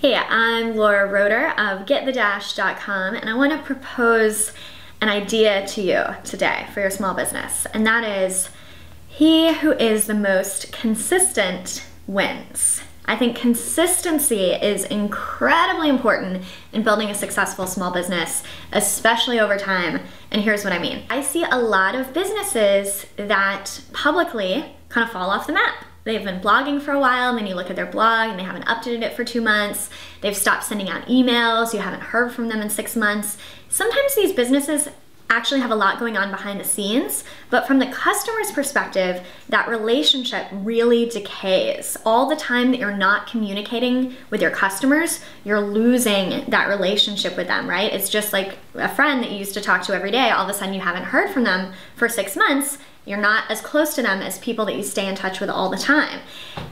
Hey, I'm Laura Roeder of GetTheDash.com, and I want to propose an idea to you today for your small business, and that is, he who is the most consistent wins. I think consistency is incredibly important in building a successful small business, especially over time, and here's what I mean. I see a lot of businesses that publicly kind of fall off the map. They've been blogging for a while, and then you look at their blog and they haven't updated it for 2 months. They've stopped sending out emails. You haven't heard from them in 6 months. Sometimes these businesses actually have a lot going on behind the scenes, but from the customer's perspective, that relationship really decays. All the time that you're not communicating with your customers, you're losing that relationship with them, right? It's just like a friend that you used to talk to every day. All of a sudden you haven't heard from them for 6 months. You're not as close to them as people that you stay in touch with all the time.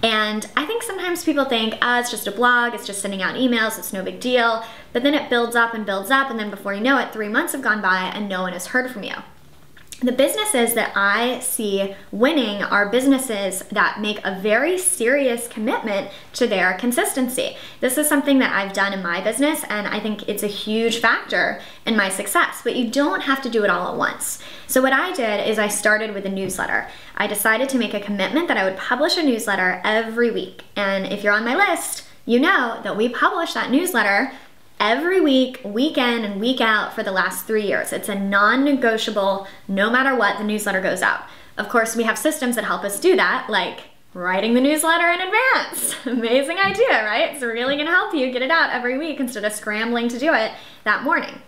And I think sometimes people think, it's just a blog, it's just sending out emails, it's no big deal. But then it builds up, and then before you know it, 3 months have gone by and no one has heard from you. The businesses that I see winning are businesses that make a very serious commitment to their consistency. This is something that I've done in my business, and I think it's a huge factor in my success, but you don't have to do it all at once. So what I did is I started with a newsletter. I decided to make a commitment that I would publish a newsletter every week. And if you're on my list, you know that we publish that newsletter every week, week in and week out for the last 3 years. It's a non-negotiable, no matter what, the newsletter goes out. Of course, we have systems that help us do that, like writing the newsletter in advance. Amazing idea, right? It's really gonna help you get it out every week instead of scrambling to do it that morning.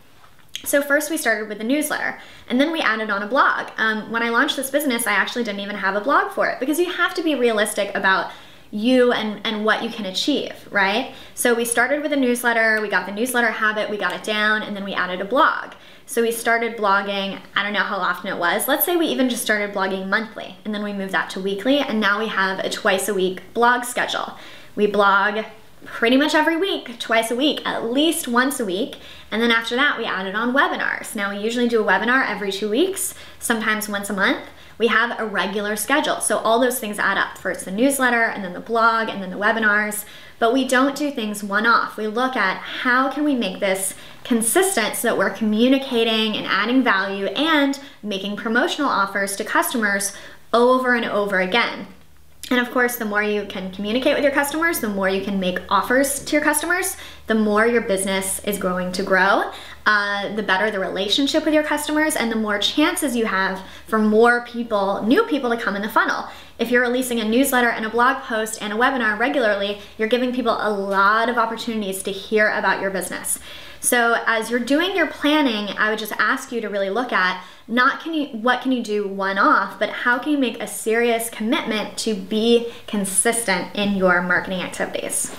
So first we started with the newsletter, and then we added on a blog. When I launched this business, I actually didn't even have a blog for it, because you have to be realistic about you and what you can achieve, right? So we started with a newsletter, we got the newsletter habit, we got it down, and then we added a blog. So we started blogging, I don't know how often it was. Let's say we even just started blogging monthly, and then we moved that to weekly, and now we have a twice a week blog schedule. We blog pretty much every week, twice a week, at least once a week. And then after that, we added on webinars. Now we usually do a webinar every 2 weeks, sometimes once a month. We have a regular schedule. So all those things add up. First the newsletter, and then the blog, and then the webinars. But we don't do things one-off. We look at how can we make this consistent so that we're communicating and adding value and making promotional offers to customers over and over again. And of course, the more you can communicate with your customers, the more you can make offers to your customers, the more your business is going to grow, the better the relationship with your customers, and the more chances you have for more people, new people, to come in the funnel. If you're releasing a newsletter and a blog post and a webinar regularly, you're giving people a lot of opportunities to hear about your business. So as you're doing your planning, I would just ask you to really look at not what can you do one-off, but how can you make a serious commitment to be consistent in your marketing activities.